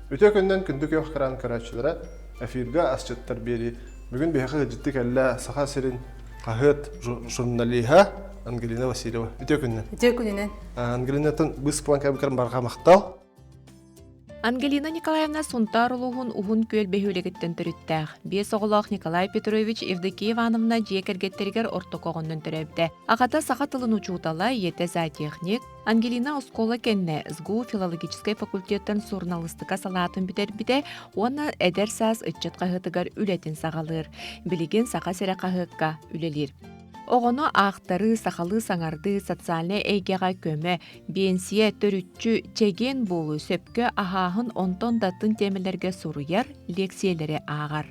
Өте көнден күндік ең қыран көрәтшілері эфирға асчыттар бері. Бүгін бейхі жіттік әлі сақа серін қағыт журналиға Ангелина Васильева. Өте көнден. Өте көнден. Ангелинатын бұс план кәбікерін барға мақтал. Ангелина Николаевна сунтар улуғын уғын көл бәхөлегеттен түріттәғ. Бес оғылақ Николай Петрович Евдокия Ивановна жекергеттергер ортоқоғынын түрәбді. Ағата сақа тылын учутала ете зоотехник. Ангелина Оскола кенне СГУ филологической факультеттен журналистика салатын бітербіде, оны әдер саз үтчет қағытығар үлетін сағалыр. Білеген сақа сәрі қағыққа үлелер. Оғыны ақтары, сақалы саңарды, социальны әйгеға көмі, бенсия түрітчі чеген болу сөпкі ағағын онтон датын темелерге сұруяр, лекциялері ағар.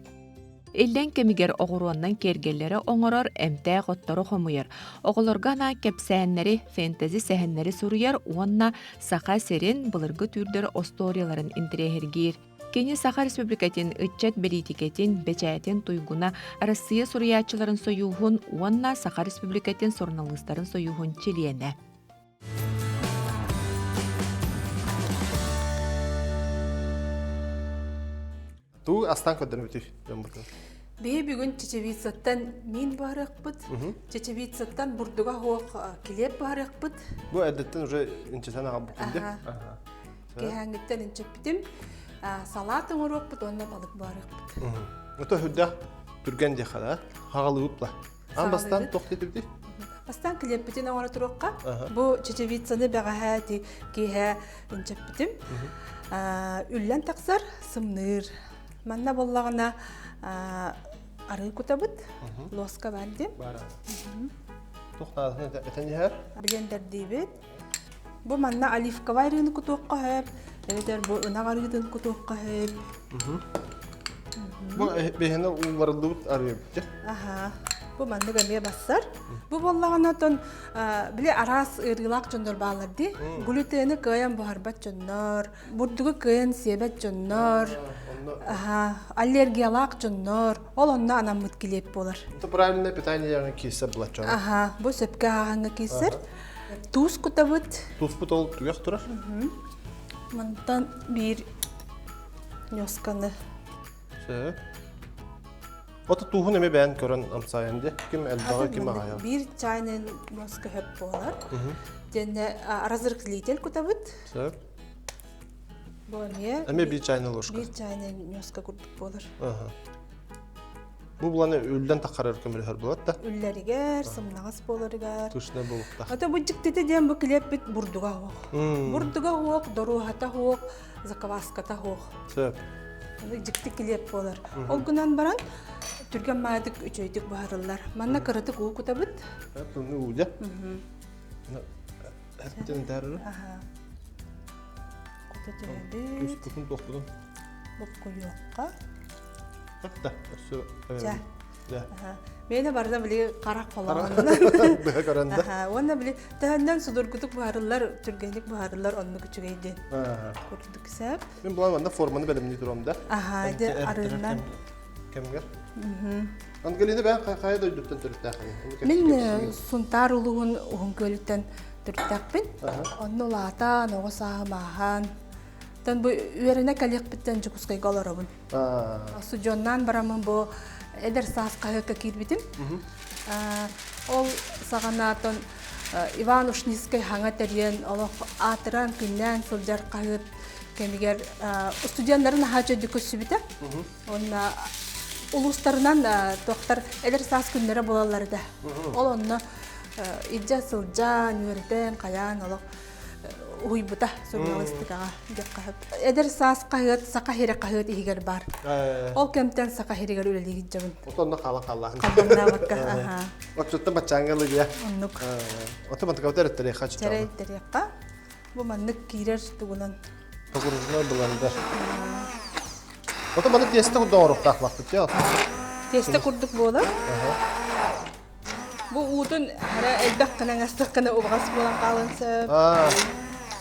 Элден кемигер оғыруаннан кергелері оңырар әмті ғоттары қомыйыр. Оғылырғана кепсәннері, фэнтези сәхіннері сұруяр, онна сақа серін бұлырғы түрдер осторияларын интерегергер. Кені Саха Республикатын үтчет белитикетін, бәчәйтін туйгуна Россия суриячыларын союғын, онна Саха Республикатын журналистарын союғын челиені. Ту астан көдден өтіп. Бей бүгін Чечевицаттан мен барық бұд, Чечевицаттан бұрдыға хоқ келеп барық бұд. Бұл әдеттен уже инчесен аға бұқынды. Кехәңгіттен инчеп бітім. Салатын орок бұд, онна балық барық бұд. Өті хүдді түрген декада, қағалы ұтла. Анбастан тоқты етілді? Бастан келеп бітін оңара тұраққа. Бұл Чечевицаны бәғаға кейхә инчеп бітім. Үллән тақсар сымныр. Манна боллағына ары күтабыд, лоска бәлдім. Бара. Тоқтадың әтен ехер? Білендер дейбет. Бұл манна оливка вайрыны күтуаққа әп. Әветер бұл ұнақ арыдын күтуаққа әп. Бұл бейхені ұларылды бұд ары өбітті? Бұл манны көмеге бассар. Бұл боллағына тон біле арас ырғылақ жондар бағыларды. Глютені көйен бұхарбат жондар. Бұрдығы көйен себет жондар. Аллергиялақ жондар. Ол онна анамыд келеп болар. Это правильное питание кейсер бұлат жон. Бұл сөпке ағаңа кейсер. Туз күтабыд. Туз бұд ол түгек тұрар? Мантан бір нёсканы. Сөп. Ота туғын еме бән көрін амсайынды. Кім әлбаға, кім ағайа? Bir çayının nöska höp bolar. Denne razırklitel күтабыд. Сөп. Bu ne? Әме bir çayına ложка. Bir çayının nöska күтіп болар. Бұл бұланы өлден таққарар көмілер болады да? Үлләрігер, сымнағыз боларығар. Түшіне болықта. Ата бұл жіктеті ден бұл келеп біт бұрдыға хоқ. Бұрдыға хоқ, дорухата хоқ, закаваската хоқ. Сөп. Жікті келеп болар. Ол күнан баран түрген майдық үчөйдік бағарылар. Манна қырытық ұғы күтабыд. Бұны ұғы. Әттен дәрірі? Күті түрәбіт. Күз күтін тоқтыдың. Бұл құйоққа. Әтті. Жа. Мені барда біле қарақ қолағанына. Бұға қаранда? Онна біле тәңден сұдыр күтік бағарылар, түргенлік бағарылар онны күчігейден. Көрдік сәп. Мен бұлан банда форманы бәліміне тұрам да. Әді арынан. Кәмгер? Ангелина бән қайда өйдіктен түрікті ақын? Мен сұнтар ұлығын ұғын көліктен түріктәкпін. Онны ұлатан, оғы сағымаған. Тан бұл үйеріне кәлек біттен жүкісқай қаларабын. Осы жоннан барамын бұл әдір саас қағыққа кербітім. Ол сағанатын Иван Ушнискай хаңа тәрген атыран күннен сылжар қағыт кәмігер студентларын хача дүкісі біті. Онна ұлыстарынан тоқтар әдір саас күннері болаларды. Ол онна иджа сылжан, үйерден, қаян олық уйбута журналистикаға деп қағып. Әдір саас қағыт, сақа хері қағыт егер бар. Ол кемтен сақа херігер өлелегі жабын. Отонда қала-қалағын. Қалбанна баққа. Отчетта бачаңғылы ге. Оннық. Оты бантыға өтер өттері қачы Чәрі өттерекқа. Бұл маннық кейрер тұғынан. Тоғырызына бұландар. Оты баны тесті құддан орықтақ вақыт те алсын. Тесті құрдық болы. Бұл ұтын әлбәқ қынан астық қына ұбғас болан қалынсы.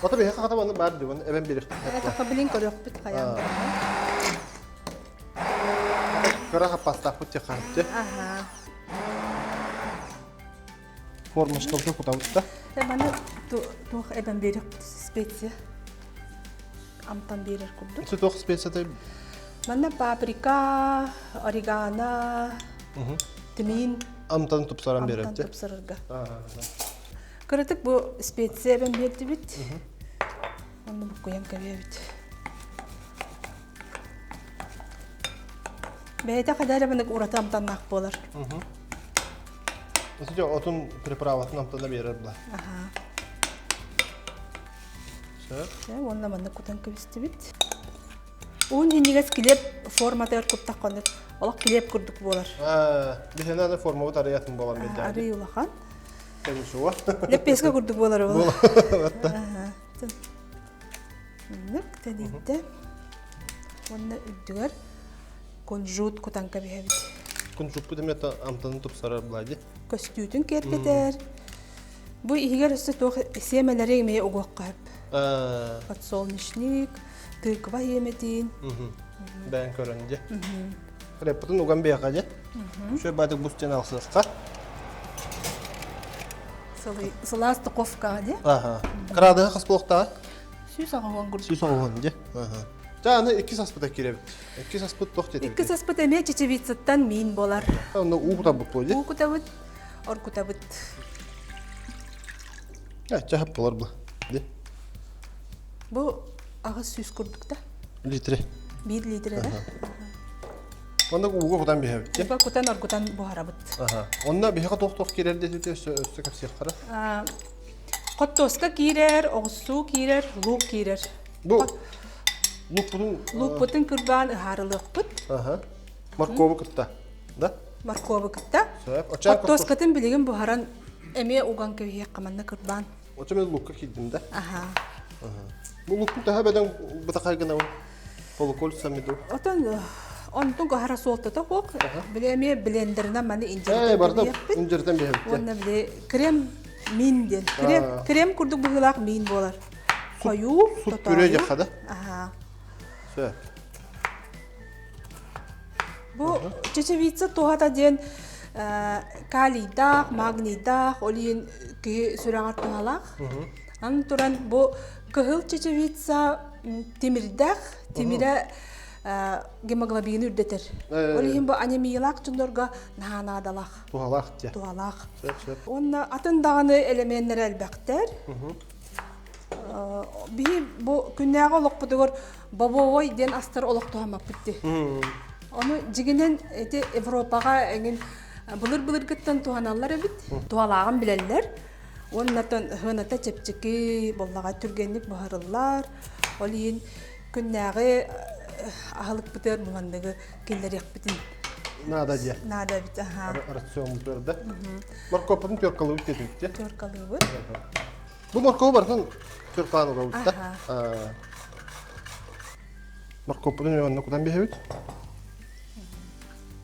Ота бейхе қақата баны бар дейбін, әбен берір. Тақа білін көрек біт қаян болы. Көра қапастақ бұт те қарып те. Форма штолды құта бұтта. Баны туқ әбен берек біт специя. амтан берер курдук. Су тоқ специятай. Манна паприка, орегано, тмин, Амтан тупсаран амтан берет. тупсырырга. Кырытык бу специя бен берди бит. Онны бу коям кабебит. Бейте кадары бенек урата амтаннак болар. Су отун приправатын амтанда берер була. Ага. Все. Онна манна кутан кабисти бит. Un hinniges kilep formatör kup takkanır. Олақ kilep kurduk болар. Бихена да форма вот ариятын болан бет. Ары улахан. Кем шуа? Лепеске курдук болар ол. Нек тедидде. Онна үддүгөр конжут кутанка бихебит. Күн жуппу демет амтанын тупсарар булади. Көстүтүн керкетер. Бу игер өстө тох семелери ме огоққап. Подсолнечник, тыква еметин. Бән көрінді. Креппетін уған бейқа де. Шөй бәдік бұстен алсызқа. Сылас тұқовқа де. Қырадығы қыс болықтаға? Сүйс ағуан күрді. Сүйс оғын де. Жаңа 2 саспыта керебі. 2 саспыт тоқ деді. 2 саспыт әме чечевицеттан мейін болар. Онда уғыта бұт болды. Уғыта бұт, орғыта бұт. Чахап болар бұл. Бұл ағыз сүйс күрдік та. Литре. 1 литре да. Онда уға құдан бейхебіт де? Уға құтан орғытан бұхара бұт. Онда бейхаға тоқ керер деді өсті кәпсек қара? Qottosqa kirer, oğsu kirer, luk kirer. Bu luk bunun Luk butun kurban harılık but. Markovu kıtta. Da? Markovu kıtta. Qottosqatın bilgin bu haran eme ugan köye qamanna kurban. Oça ben lukka kildim de. Aha. Bu lukku daha beden bıtakay gına polukol samidu. Otan Ontun qahara solta da qoq. Bileme blenderna mani incerden. Barda incerden bir hepte. Onna bile krem minden. Krem kurduk bu hilaq min bolar. Koyu Süt püre yakada. Aha. Söyle. Bu çeçevitsa tohata den kalida, magnida, olin ki süragat tohalaq. Anturan bu kıhıl çeçevitsa timire hemoglobini ürdeter. Olin bu anemiyalaq tundorga nahanadalaq. Tuhalaq diye. Tuhalaq. Söyle. Onna atındağını elementler elbekter. Bir bu günnağı oluq budur babovoy den astar oluq tohamak bitti. Onu jiginen ete Evropaga engin bulur gittan tuhanallar ebit. Tuhalağın bileller. Onlardan hınata çepçeki bollaga türgenlik baharıllar. Olin günnağı ahılık biter muhandığı keller yakbitin. Nada diye. Nada bit aha. Rasyon burada. Markov'un törkalı bitti diye. Törkalı bu. Bu Markov barkan törkanı oldu da. Markov'un yanına kudan bir hevit.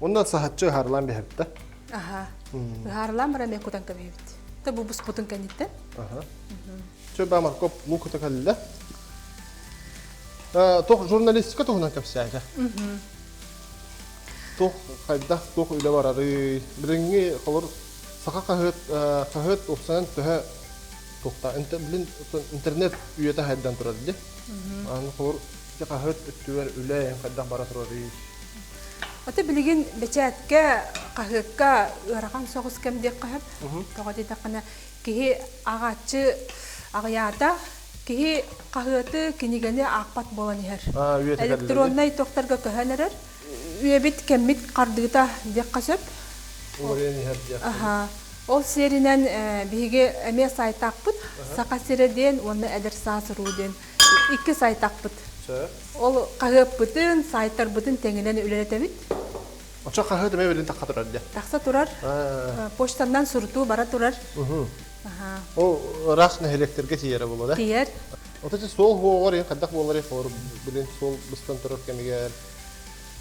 Ondan sahatçı harlan bir hevit de. Aha. Harlan bara me kutan ka bevit. Ta bu busputun kanitten. Çöba Markov lukuta kaldı. Toh jurnalistika tohunan kapsayca. Toh kayda toh öyle var arı. Birinci kalır saka kahıt olsan töhe tohta internet üyete haydan turar diye. Anı kalır ya kahıt ötüver öyle kayda bara turar. Ata bilgin beçatke kahıkka ırakan soğuz kem diye kahıp. Toğadi takana ki ağaçı ağyata ki kahıtı kinigene akpat bolan her. Elektronay tohtarga kahanerer. Üyebit kemmit kardıgıta diye kasıp. Oraya her diye. Aha. Ol serinen bihige eme saytakpıt. Saka sereden onu eder sasıruden. İki saytakpıt. Ol kahıp bütün saytar bütün tenginen üleretebit. Oça kahıt eme belin takka turar diye. Taksa turar. Poçtandan surtu bara turar. O rak ne elektrike tiyere bulu da. Tiyer. Otaçı sol bu var ya kaddak bu var ya for bilin sol bıstan turar kemiger.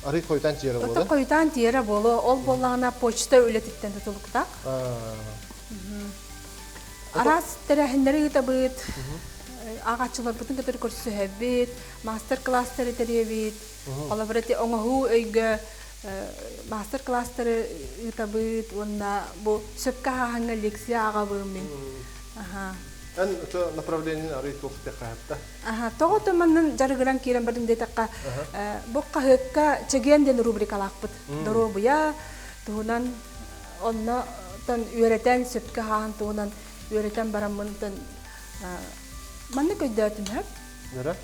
Arı koytan tiyere bulu da. Ota koytan tiyere bolu. Ol bollağına poçta ületipten tutuluktak. Aras terehinleri gitabıt. Ağaççılar bütün kadar kursu hebit. Master class'ları teriyebit. Ola berarti onahu öygü master class'ları gitabıt. Onda bu söpka hanga leksiya ağa bölümün. это направление арит успеха хатта. Ага, тогото маннан жарыгыран кирен бардым детакка бокка хыкка чегенден рубрикалакпыт. Доробуя туунан онно тан үйрөтен сөпкө хаан туунан үйрөтен барамын тан манны көйдөтүм хэп. Нера?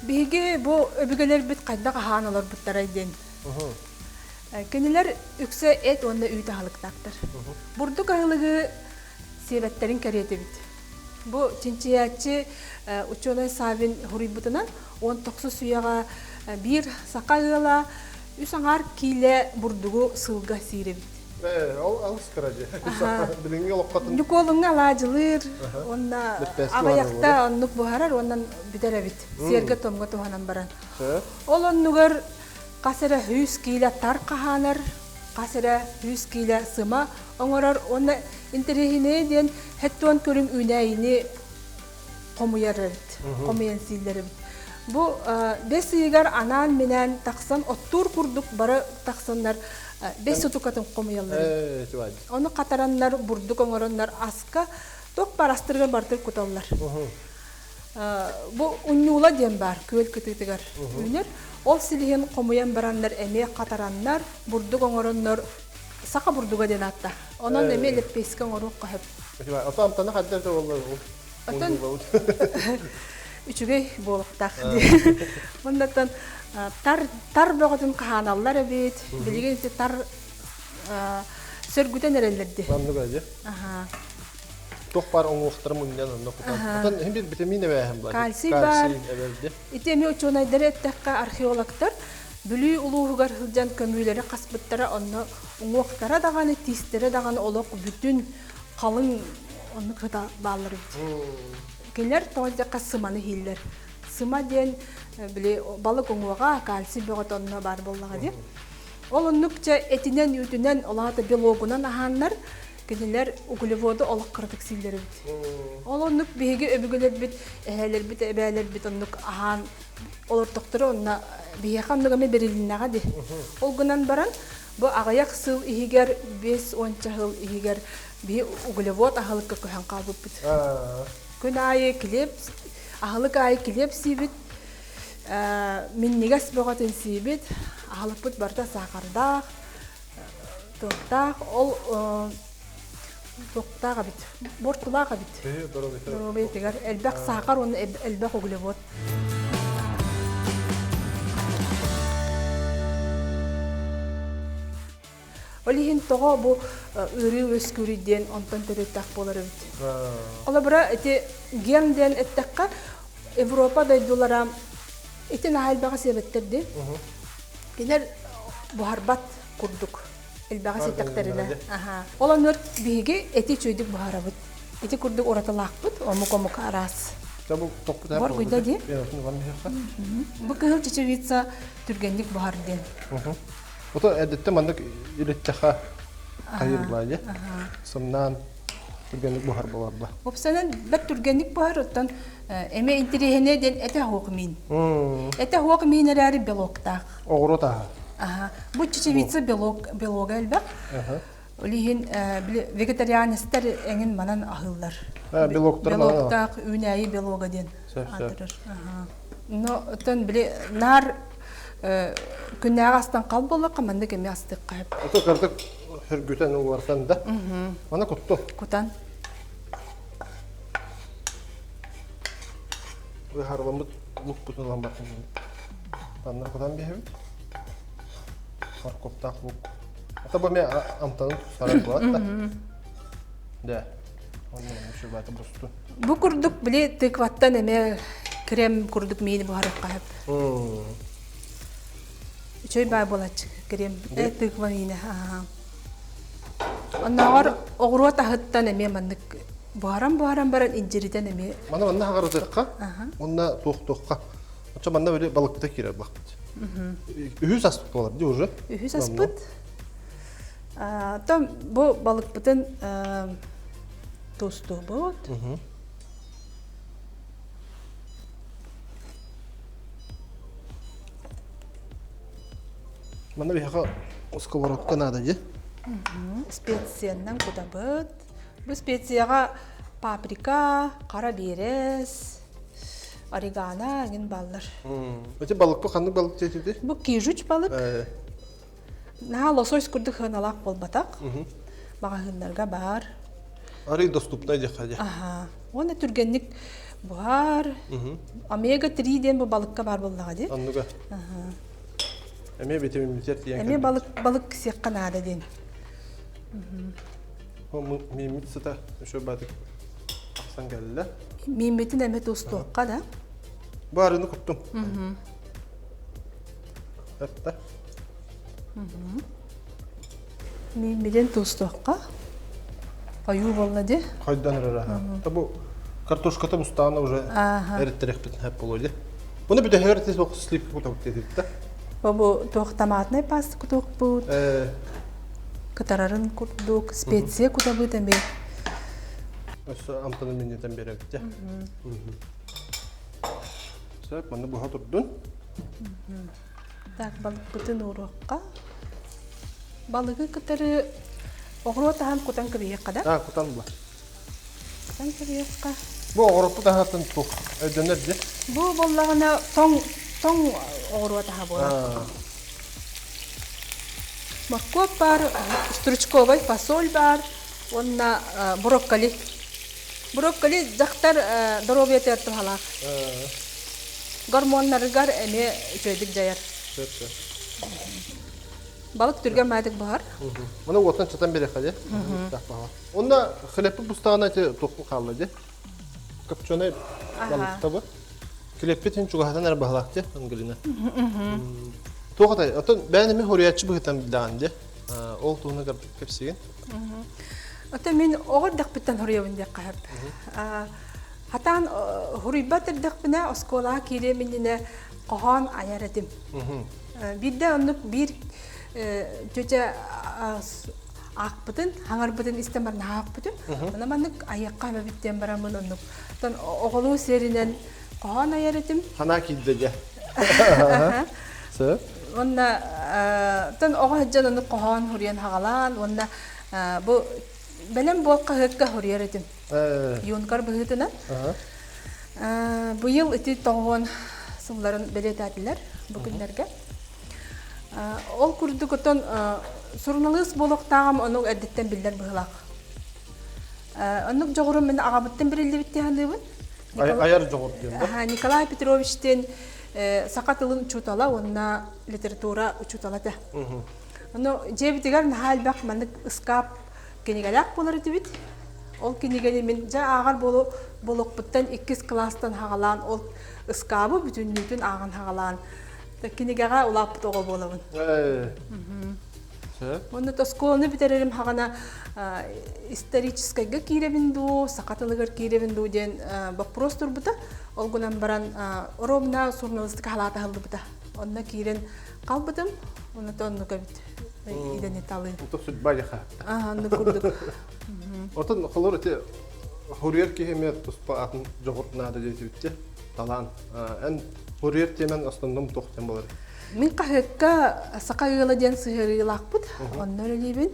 Биги бу өбүгөлөр бит кайда хааналар буттарайден. Кенелер үксө эт онда үйдө халыктактыр. Бурдук агылыгы себеттерин керети бит. Бу чинчиячы ученый Савин хурибутунан 19 суяга бир сакагыла үсаңар киле бурдугу сылга сиребит. Ал скаражы. Билинге локкатын. Нуколунга лажылыр, онда агаяқта оннук бухарар, ондан битеребит. Серге томго туханан баран. Ол оннугар касыра 100 киле тар каханар, касыра 100 киле сыма оңорар, онда интерехине ден хеттуан көрүң үнәйини комуярырбит, комуян силдерибит. Бу бесигар анан менен таксан оттур курдук бары таксандар 5 сутукатын комуяллар. Оны катараннар бурдук оңороннар аска ток барастырган бартыр куталлар. Бу уннула дем бар, көл кытытыгар. Үнер ол силиген комуян бараннар эме катараннар бурдук оңороннор сака бурдуга ден атта. Онон эме леппеске оңорук кахып. Атам тана хаддерде боллар. Атын үчүгей болуктак. Ондаттан тар бөгөтүн каханаллар бит, билигенсе тар сөргүтен эрелерди. Мамнуга же. Аха. Тох бар оңуктар мундан нокутан. Атын hem bir vitamin эбәһем бар. Кальций бар. Эбәлде. Итеме ученыйдар эттекка археологтар бүлүй улуугар хылжан көмүлөрү каспыттара онно оңуктара даганы тистере даганы олок бүтүн калың онну кыта баалар. Келер тоожакка сыманы хиллер. Сыма ден биле балык оңуга кальций бөгөтөннө бар боллага ди. Ол оннукча этинен үтүнен олата белогунан аханнар кенелер углеводу олок кырдык силдери бит. Ол оннук биги өбүгөлөр бит, эхелер бит, эбелер бит оннук ахан олортоктор онна бияхамныгаме берилинага ди. Ол гынан баран бу агаяк сыл игер 5-10 жыл игер би углевод ахалыкка көһөн калып бит. Күн айы килеп, ахалык айы килеп сибит. Мен негас бөгөтөн сибит, ахалык бит барда сакарда, токтак, ол токтага бит, бортулага бит. Дороби тегер элбек сакар, оны элбек углевод. Олихин того бу үрү өскүрүден онтон төрөттак болор бит. Ола бара эти генден эттекка Европа дайдулара эти нахалбага себеттерди. Кинер бухарбат курдук. Элбага сетектерине. Аха. Оланыр биги эти чөйдүк бухарабыт. Эти курдук ораталакпыт, омук арас. Табу токта бар куйда ди. Бу кыл чечевица түргендик бухарден. Ото эдетте мандык илеттеха кайырлайды. Сымнан түргенлик бухар боларда. Опсанан бер түргенлик бухар оттан эме интерехене ден эте хокмин. Эте хокмин эрәри белоктак. Огрота. Ага. Бу чечевица белога элбек. Олихин вегетарианистер эңин манан ахыллар. Белоктак үнәйи белога ден атырыр. Ага. Но оттан биле нар күннәгә астан кал болла команда кеме астык кайып. Ото кырдык хөргүтен угартан да. Ана котту. Кутан. Вы харламыт лук бутун ламбатын. Таннар кудан бехебит. Маркоптак лук. Ата бу ме амтан сарай булат. Да. Онны мушу бата бусту. Бу курдук биле тыкваттан эме крем курдук мени бухарып кайып. Чөй бай болачык крем тыква мени. Аннар огруата хаттан эме мандык барам баран инжириден эме. Мана хагарызыкка. Онна тохтокка. Оча манда böyle балыкта кире бакт. Үһүс аспыт болар ди уже. Үһүс аспыт. Там бу балык бүтүн тосту бот. Мана бияка сковородка надо ди. Специядан кутабыт. Бу специяга паприка, кара берес, орегано, ген баллар. Өте балык бу кандай балык жетиди? Бу кижуч балык. На лосось курдук хыналак болбатак. Багаһыннарга бар. Ары доступна жака. Ага. Оны түргенник бар. Омега-3 ден бу балыкка бар боллага ди. Аннуга. Ага. Эме витамин битер тиян. Эме балык секканада ден. Мимитсата ошо бадык. Аксан келди. Мимбетин эме тустукка да. Барыны куттум. Этта. Мимбеден тустукка. Аю болла ди. Кайдан ара. Табу картошката бустана уже эриттерек бит хеп болду. Буну бүтө хертес бок слип кутап дедит да. Бу тохтаматный паста кутук бут. Катарарын кутдук, специя кутабыт эме. Ошо амтаны менен берек да. Сеп, мана бу хатурдун. Так, балык бүтүн урукка. Балыгы кытары огротахан кутан кыбыякка да. Кутан бу. Кутан кыбыякка. Бу огроту да хатын тук. Өдөнөр де. Бу боллагына тоң огротаха болот. Морковь бар, стручковый фасоль бар, онна брокколи. Брокколи жактар здоровье тертип халак. Гормоннарыгар эме жөйдүк жаяр. Балык түргөн майдык бар. Мына отан чатан берек каде. Так бага. Онда хлебти бустагына те току калды де. Копченый балыкта бу. Хлебти тен чугатан ар баглакты ангелина. Тоғатай, отон бәнеме хориятчы быгытан билдаган де. Ол туына кырдык кепсеген. Ата мен оғыр дақпыттан хорыябын деп қайып. Хатан хорыйбатыр дақпына оскола кире меніне қоған аяр едім. Бірді онық бір төте ақпытын, хаңарбытын істембарын ақпытын. Она манық аяққа мәбіттен барамын онық. Оғылу серінен қоған аяр едім. Хана киді де. Сө? Онна тан оғаджан оны қоған хориян хағалан, онна бұл бәлем болқа хыққа хорияр едім. Юнкар бұғытынан. Бұйыл үті тоғын сылларын бәлет әділер бүгіндерге. Ол күрдік отын сұрналығыз болуқтағым оның әдеттен білдер бұғылақ. Оның жоғырым мен ағабыттен бірілді бітті ғандығын. Аяр жоғыр деймді. Николай Петровичтен сақатылын учутала, онна литература учутала да. Оно жебитигер нахал бақ мандык ыскап кенегалак болар дебит. Ол кенегали мен жа ағар болуқпыттан 2 класстан хағалан, ол ыскабы бүтүннүтүн ағын хағалан. Кенегаға улаппыт оға болабын. Онда тосколны битерерим хағана историческайга киребинду, сақатылыгар киребинду ден вопрос турбута. Ол гунан баран ровна журналистика халата халды бута. Онна кирен қалбыдым, онна тонну кабит. Иден италы. Оток судьба яха. Онда курдук. Отон холор эти хурьер кихеме туспа атын жогортнада жетибитте. Талан. Эн хурьер темен основном тоқтен болар. Мен қахыққа сақайғылы ден сығырылақ бұд. Онна өлелейбін.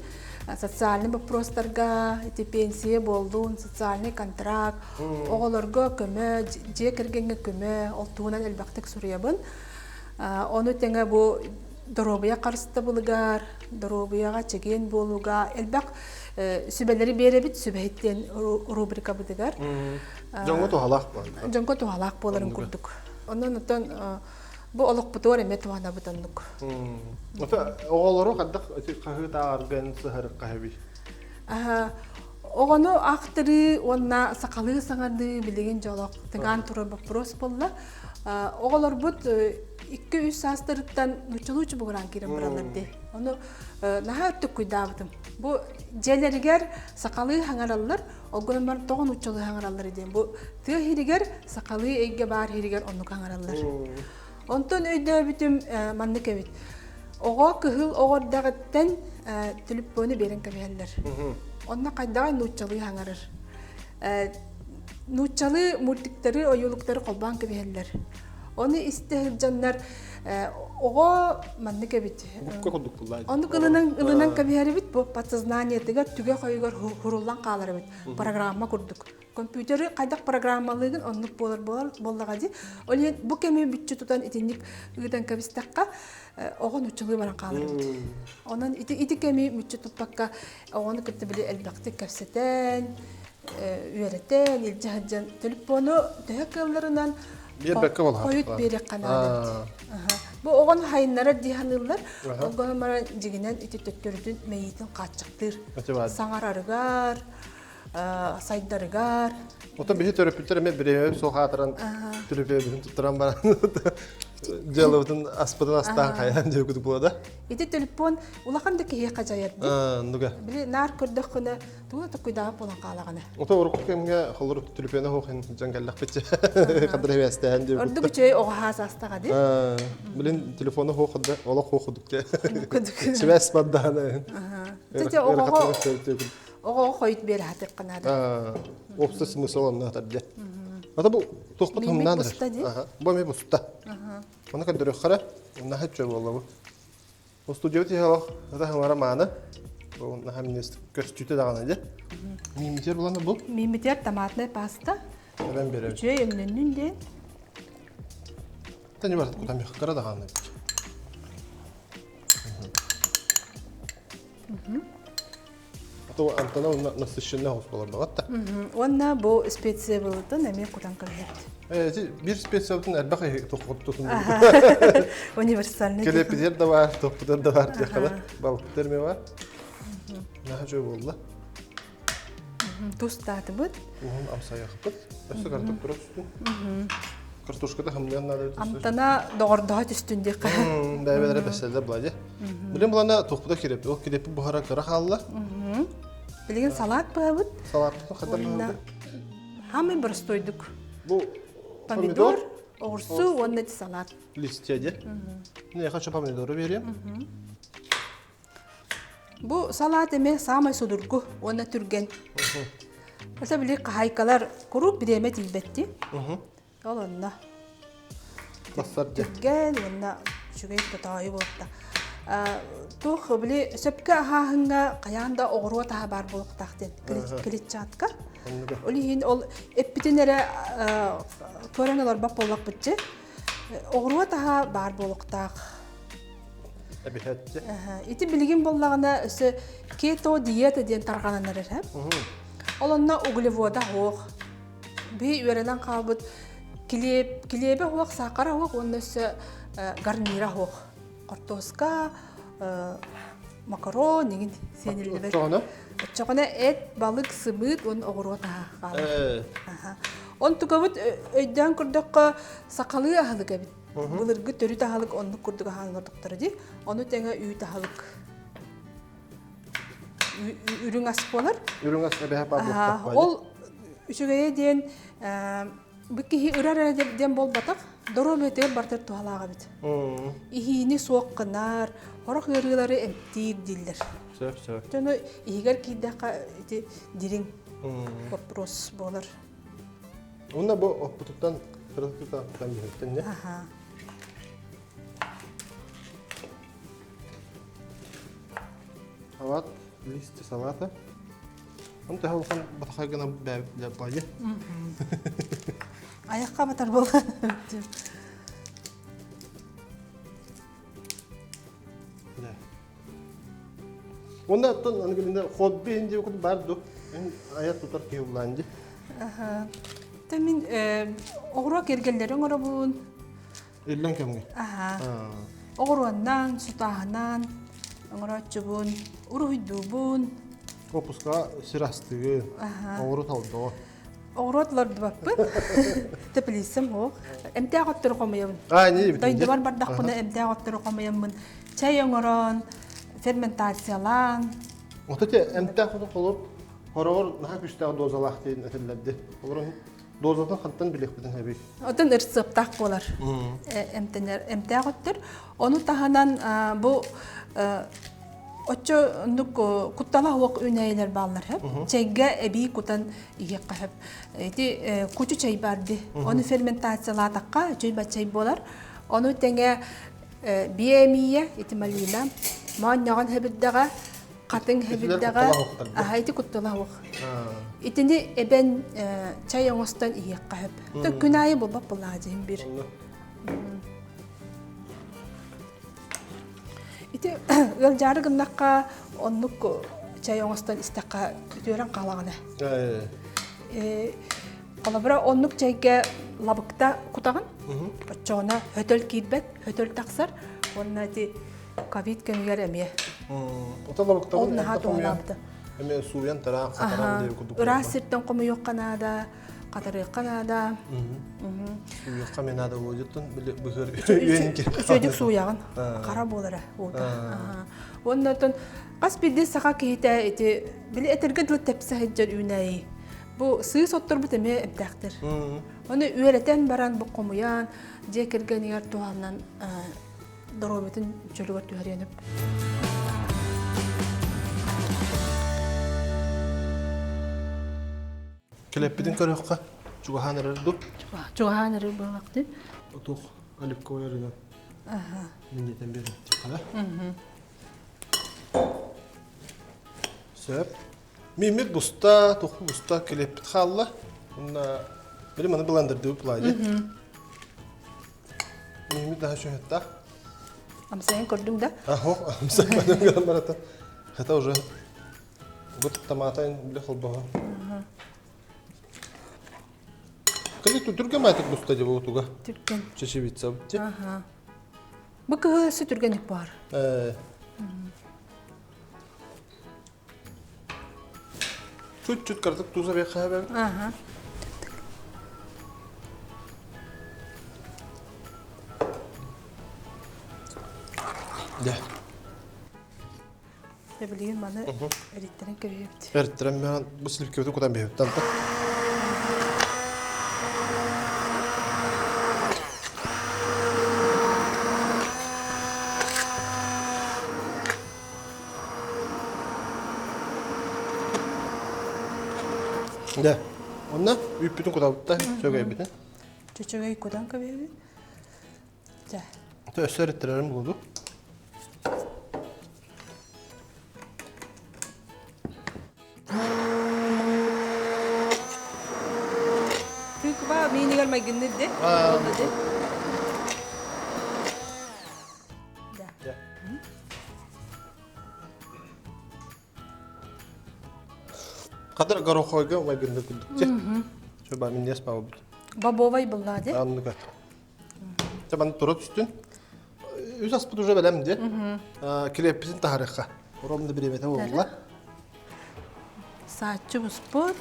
Социальный вопростарга, пенсия болдун, социальный контракт, оғылырға көмі, же кіргенге көмі, ол туынан әлбақтық сұриябын. Оны тәңі бұл дұробыя қарысты бұлығар, дұробыяға чеген болуға, әлбақ сүбәлері беребіт, сүбәйттен рубрика бұдығар. Жоңғы туғалақ бол. Жоңғы туғалақ боларын күрдік. Онын ұтын bu oluk butor emet wana butanduk. Ota oğulları kaddak kahıt ağırgan sahar kahvi. Oğunu aktırı onna sakalı sangardı bilegen jolok tegan turur вопрос bolla. Oğullar but 2-3 sastırıktan nuçuluçu buğran kiren buralarda. Onu naha öttük kuydabıdım. Bu jeleriger sakalı hangarallar, oğulun var toğun uçulu hangarallar edin. Bu tığ hiriger sakalı egge bar hiriger onluk hangarallar. Ondan öyle bütün manlık evet. Oğa kıhıl oğurdağıttan tülüp bunu beren kabiyeller. Onunla kaydağı nuçalı hangarır. Nuçalı murtikleri, oyulukları kolban kabiyeller. Оны истер жаннар ого манны кебит. Букка кодук буллай. Оны ылынан кабиһари бит бу подсознание тегер түгә койгор хуруллан калар бит. Программа курдук. Компьютер кайдак программалыгын оннук боллага ди. Олен бу кеме бүтчү тутан итинник ыдан кабистакка огон учулы баран калар бит. Онан ити кеме бүтчү тутпакка огону кытты биле элбакты капсетен үйрәтен илҗаһҗан телефону тәкәлләреннән Bir bekka bol Koyut berek kanadet. Bu oğun hayınlara dihanırlar. Oğun mara jiginen iti töttürüdün meyitin kaçıktır. Sangar arıgar, saydarıgar. Ota bir törepütler me bireme so hatıran törepü birin tutturan bana. Jalovdun aspadan astan kayan jogud bulada. İti telefon ulakandaki hiye kajayat. Nuga. Bili nar kırdakına tuğla takuyda bulan kalagana. Ota oruk kemge xolur törepüne hoqin jangallaq bitse. Qadar hevestan jogud. Ordu güçey oğa hasasta gadi. Bilin telefonu hoqda, ola hoquduk te. Sibes badana. Tete oğa koyut beri hatık kanadet. Opsa smysl ondan tadı. Ata bu toqbat hamnadır. Bu me busta. Ona kadar xara, ona hiç valla bu. O stüdyoda ya da hamara mana. Bu nahamnist köstüte dağınca. Mimiter bulan bu. Mimiter tomatlı pasta. Ben berem. Güçey önünde. Tani var kutam xara dağınca. То Антона насыщенный hospital багатта. Онна бу специалитет неме кудан калет. Bir spesiyalın elbette toqut tutun. Универсальный. Kelepler de var, toplar da var diye kadar. Balıklar mı var? Ne hacı oldu? Tuz tadı bu. Amsa yakıp. Başka kartof durursun. Kartoşka da hamlayan nadir. Amtana doğurda üstünde kal. Davetlere beselde buladı. Bilen bulana toqda kirep. O kirep buhara kara hallar. Bilgin salat bu. Salatın kadar mı? Hamı barstoyduk. Bu Pomidor, orsu, onnet salat. Listede. Ne kaç pomidoru vereyim? Bu salat eme samay sudurgu, ona türgen. Mesela bile haykalar kuru bir yemet ilbetti. Olonna. Basar diye. Türgen, ona şugay tutayı bulutta. Tuh bile sepke ahanga kayanda oğru taha bar buluk tahtın. Kilit çatka. Olihin ol epitinere köreneler bap bolak bitçe. Oğru taha bar buluk taq. Ebihetçe. İti bilgin bollağına öse keto diyet diyen tarğananlar hep. Olonna uglivoda hoq. Bir öğrenen qabıt kilebe hoq, sakara hoq, onun öse garnira hoq. Kartoska, makaron, nigin senilleri. Çoğuna et, balık, sıbıt, onun oğru taha qalır. On tukabıt öйдән kurduk sakalı ahılık ebit. Bulurgu törü tahalık onu kurduk ahılıkları di. Onu tenge üy tahalık. Ürün asık olur. Ürün asık ebehe bablık. Ol şugaya diyen Bükki ırar den bol batak, doro bete barter tuhalağa bit. İhini soğuk kınar, horak yarıları emtir diller. Söp. Tonu ihigar kidaka dirin kopros bolar. Onda bu oputuktan pratikten tanıyorum ne? Salat, liste salata. Onu da halkan batakagına bayı. Ayakka batar bol. Onda ton angelinde hobi ince okut bardo. Ayat tutar ki ulandı. Temin oğru kergellerin orabun. İllan kemge. Oğruandan, sutahanan, oğru çubun, uruhidubun. Opuska sirastığı. Oğru taldo. Oğruatlar dubapın. Tepelisem o. Emtiğe qattırı qomayamın. Ne bitince? Dayındıvar bardak buna emtiğe qattırı qomayamın. Çay oğuran, fermentasyalan. Otete emtiğe qattırı qolup, horor naha güçtəği dozalaq deyin ətillərdi. Olurun dozatan xattan bilek bidin hebi. Otan ırsıp taq bolar. Emtiğe qattır. Onu tahanan bu Очо нук куттала хуак үнәйлер баллар хеп. Чайга эби кутан ие кахып. Эти кучу чай барды. Оны ферментациялатакка чай ба чай болар. Оны теңе биемие итималина. Ман яган хебиддага катын хебиддага ахайти куттала хуак. Итини эбен чай оңостан ие кахып. Тө күнайы болбап булажым бир. Ити ыл жары гыннакка оннук чай оңостон истакка күтөрөн калагана. Колобра оннук чайга лабыкта кутаган. Очона хөтөл кийбет, хөтөл таксар. Онна ти ковид кемгер эме. Ота лабыкта Он нахат олабды. Эме суян тара катарам деп кудук. Раситтен кому yok канада, катары канада. Суя каменада болжуттун быгыр үйөнки. Сөйдүк суяган. Кара болара. Оннотон каспиде сака кейте эти били этерге дил тепсе хеджер үнай. Бу сый соттор бут эме эптактыр. Оны үйрөтен баран бу комуян же киргенер туаннан доробетин чөлөгөр түһәренеп. Келеппидин көрөккө чугахан дуп. Чугахан ры бакты. Отук алып коярына. Минетен берди. Кала. Сөп. Мимит буста, туху буста келеппит халла. Уна бери маны блендер деп лайды. Мимит daha şöhetta. Амсаен көрдүң да? Ахо, амсаен көрдүң барата. Хата уже год томатайн биле холбага. Кали түргө майтык буста деп отуга. Түрген. Чечевица бутти. Бу кысы түргенlik бар. Чуть-чуть картоп туза бек хабар. Да. Я билген маны эриттерен кебепти. Эриттерен мен бу силкебди кудан беп танта. Да. Онна үппүтүн кудабытта сөгөйбүтүн. Чөчөгөй кудан кебеби. Да. Төсөрүттөрүм болду. Түкба менигер магиннеде. Да. Кадыр горохойга магинде күлдүкче. Чөба мен яс бабы. Бабовай буллады. Анныга. Табан турат үстүн. Үз аспыт уже белем де. Келеппизин тарыхка. Оромду биремете болла. Саатчы буспут.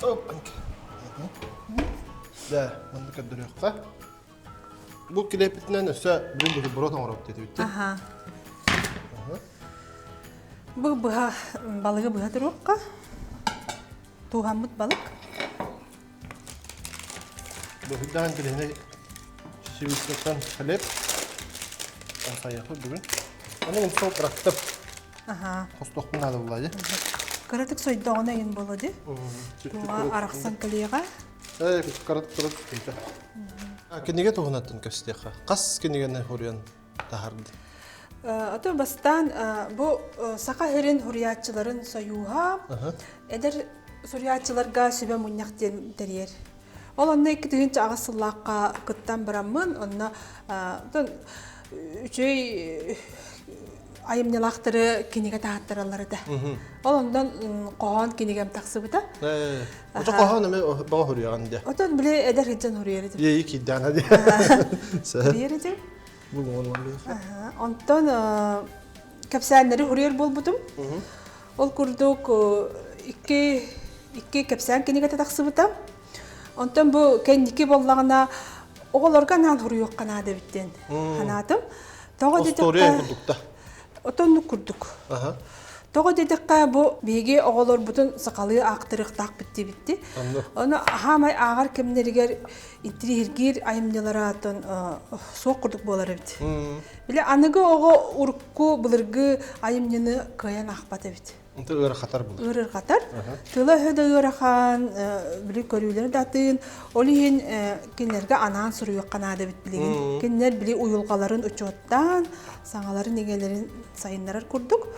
Оп. Да, мынды кадырыкка. Бу келеппитинен өсө биринде бротон ороп деди битти. Бу балыгы буга турукка. Тугамыт балык. Бу хиддан келене шивиттен келеп. Ансаяхы бүгүн. Анын соп рактып. Хостоктун ады булайды. Каратык сойдогона ген болоду. Туга араксан калыга. Карат турат кенте. Кенеге тогунаттын көстеха. Кас кенегене хорян тахарды. Ото бастан бу сака херин хуриятчыларын союга. Эдер хуриятчыларга сөбө муньяк терьер. Ол онна икитигинче агасыллакка кыттан барамын. Онна үчөй айымнелактыры кенеге тааттыралары да. Ол ондан коон кенегем таксыбыта. Ото коон эме бага хоряган де. Отон биле эдер хиджан хурияры. Ей киддана де. Хурияры де. Бу болмалы. Онтон капсаннары хурияр болбутум. Ол курдук икки капсан кенеге таксыбыта. Онтон бу кенники боллагана оголорга нан хуруйук кана дебиттен. Ханатым. Тога Остория курдукта. Отонну курдук. Тоғы дедікқа бұ беге оғылар бұтын сақалы ақтырықтақ бітті. Оны хамай ағар кемнерігер интерьергер айымнелары атын соқ құрдық болар бітті. Біле анығы оғы ұрыққы бұлырғы айымнені көян ақпаты бітті. Онты ұры қатар бұл? Ұры қатар. Тылы өді ұрыған білі көрілер датын. Олы ең кенлерге анан сұры өққанады біт білеген. Кенлер білі ұйылғаларын ұчуаттан, саңаларын негелерін сайынларар құрдық.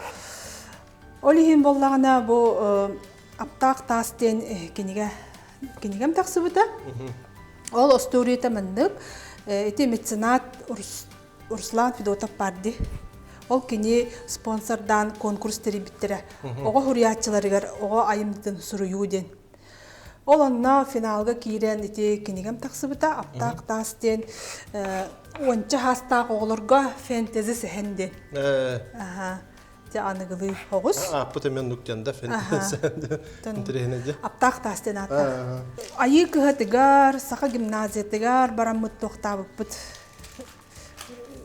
Олы ең болағына бұл аптақ тастен кенегем тақсы бұта. Ол осторията мындық. Эти меценат Урслан Федотов барды. Ол кені спонсордан конкурс теребиттері. Оға хуриятчыларығар, оға айымдың сұруюден. Ол онна финалға кейрен кенегем тақсы бұта. Аптақ тастен онча хастақ оғылырға фэнтези сәхенден. Анығылы оғыз. Бұта мен нүктенді фэнтези. Аптақ тастен ата. Айы кығатығар, сақа гимназиятығар барамыт тоқтабық бұт.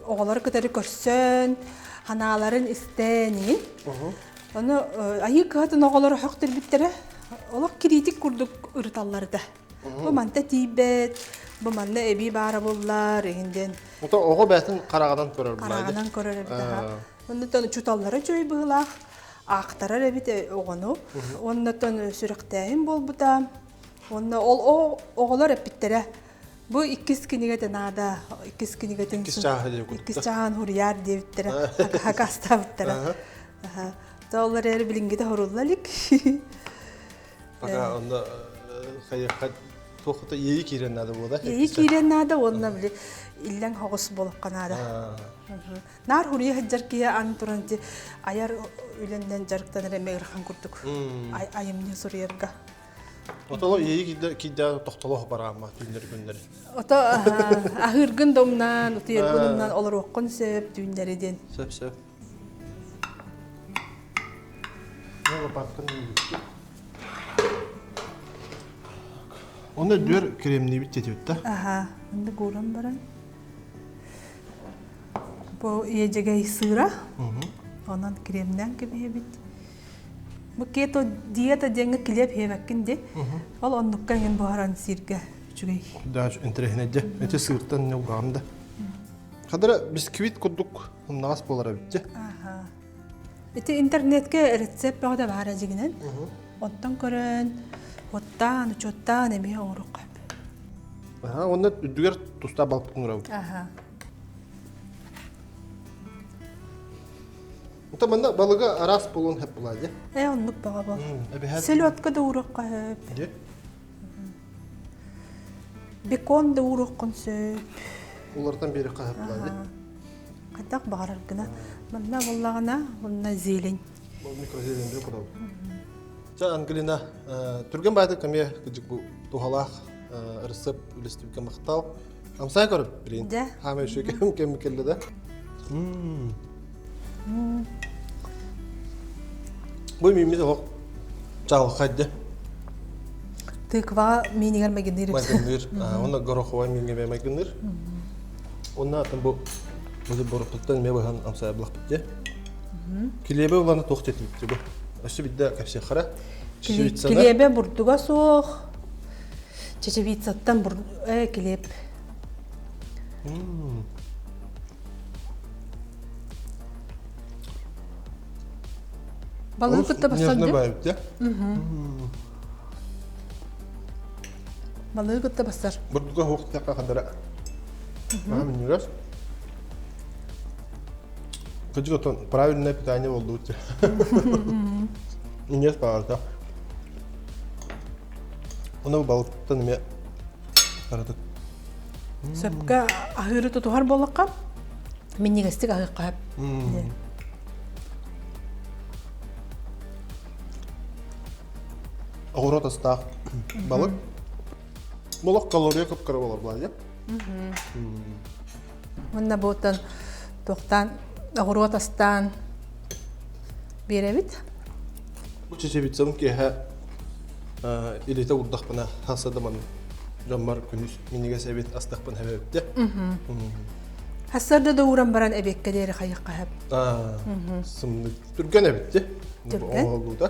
Оғылары күтәрі көрсін, ханаларын істәнін. Айы кығатын оғылары хоқтыр біттері. Олық критик күрдік ұрыталларды. Бұл манта тейбет, бұл манта әбей бары болар. Оғы бәтін қарағадан көрір бұлайды? Қарағадан көрір біттері. Оннан чуталлары жөй бұғылақ, ақтарар әбет оғыну. Оннан сүріқтәйін бол бұда. Ол оғылар әппеттері. Бұл иккіз кенегетін ада, иккіз кенегетін иккіз чағын хұрияр девіттері, хақаста біттері. Олар әрі білінгеді хұрулалік. Баға онда қайыққа тоқыта ейі кейрен ады болды? Ейі кейрен ады, онына білі илен хоғыс болып қанады. Нар хұрия хәджар кея аны тұранды аяр үйленден жарықтан әрі қан күрдік. Айымне сұрыерға. Отолы ейі кейді тоқталығы бара ма түйіндер күндері? Ото ахыргын домнан, утыергынымнан олар оқын сөп түйіндерден. Сөп. Оғы бақын үйді. Оны дөр кремні бітті өтті? Онды көрім баран. Бұл ежеге сыра. Онан кремнен кебе бітті. Бұл кето диета денгі кілеп хевәккінде. Ол онныққан ен бұхаран сирге жүгей. Да, интерехнеде. Өте сырттан не ұғамды. Қадыры бисквит күрдік нағас болара бітті? Өте интернетке рецепт бағда бағара жегінен. Оттан көрін, оттан, учоттан әмей оңырық қап. Онда үдігер тұста балып күңірау. Онда мында балыға арас болуын әп болады? Оннық баға бол. Сел отқа да ұрық қап. Бекон да ұрық қын сөп. Олардан бері қап болады? Қайдақ бағарар гына. Мында болағына, бұнна зелен. Бұл микрозелендері бұдау. Ангелина, түрген байды көме күдік бұл туғалақ ұрысып үлістіпке мақтал. Амсай көріп білейін? Да. Хаме үші кем келді да. Бұл мейміз оқ жағыл қайды? Тықва менігер мәгендер. Мәгендер. Оны ғырықуай менге мәгендер. Оны атын бұл бұрыптықтан ме бұған амсай бұлақ бітті. Келебе оланы тоқт етіп бітті бұл. Өсі бітті кәпсе қара. Келебе бұрдыға соқ. Чечевицаттан келеп. Балығы күтті басар деп? Балығы күтті басар. Бұрдыға оқ тәққа қандыра. Мен үрәс. Күтігі отын правильное питание болды өте. Нет, пожалуйста. Оны балықтан еме қарадық. Сөпкі ағыры тұтуғар болыққа, мен негістік ағыр қап. Ағырат астақ балық. Болық калория көп қары болар бұлай, Мұнда бұлттан тоқтан ағырат астан беребет. Бұл чечебитсам кеға илеті ұрдақпына хасадыман жамбар күніс менеге сәбет астақпын әбепте. Хассарда да уран баран эбеккелери хайыкка хап. Сымны түрген әбітті. Түрген? Оңғылуда.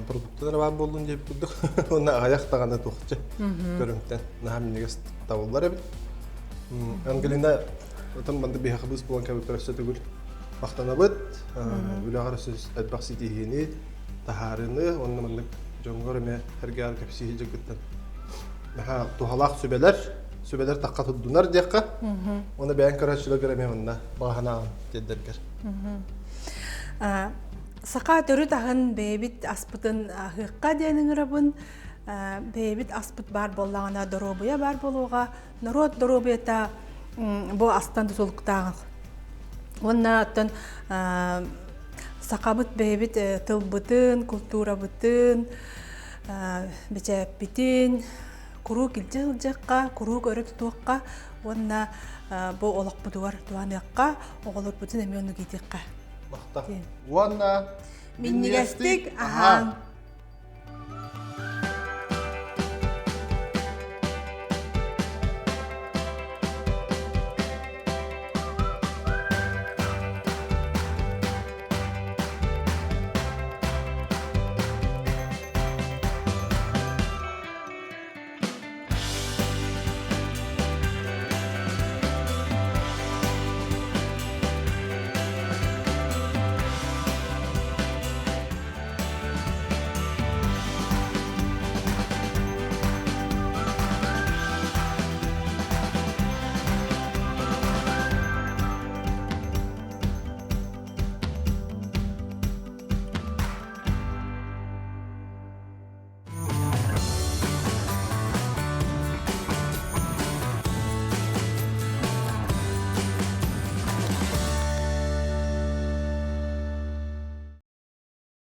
Продукттар бар болдың деп бұдық. Оны аяқтағаны тоқытшы. Көріңтен. Нағам негіз табылдар әбіт. Ангелина, отын банды бейхақыбыз болған кәбі көрәсі түгіл. Бақтана бұд. Үлағар сөз әлбақсы дейгені, тахарыны, онны мандық жоңғыр әме әрге ар кәпсі жігіттен. Тухалақ сөбелер таққа тұддунар дейққа. Оны бәйін көрәшілі көрәме онна бағанағын деддергер. Сақа төрі тағын бейбіт аспытын хыққа дейінің ұрабын, бейбіт аспыт бар болағына доробыя бар болуға, народ доробыйта бұл астанды солықтағын. Онна аттын сақабыт бейбіт тыл бұтын, культура бұтын, бәчәп бітін, куру килжыққа, куру көрі тұтуыққа, онна бұл олық бұдуар туаныққа, оғылыр бұтын әме оны кейтіққа. Бақта. Уанна. Миннигастик, ахан.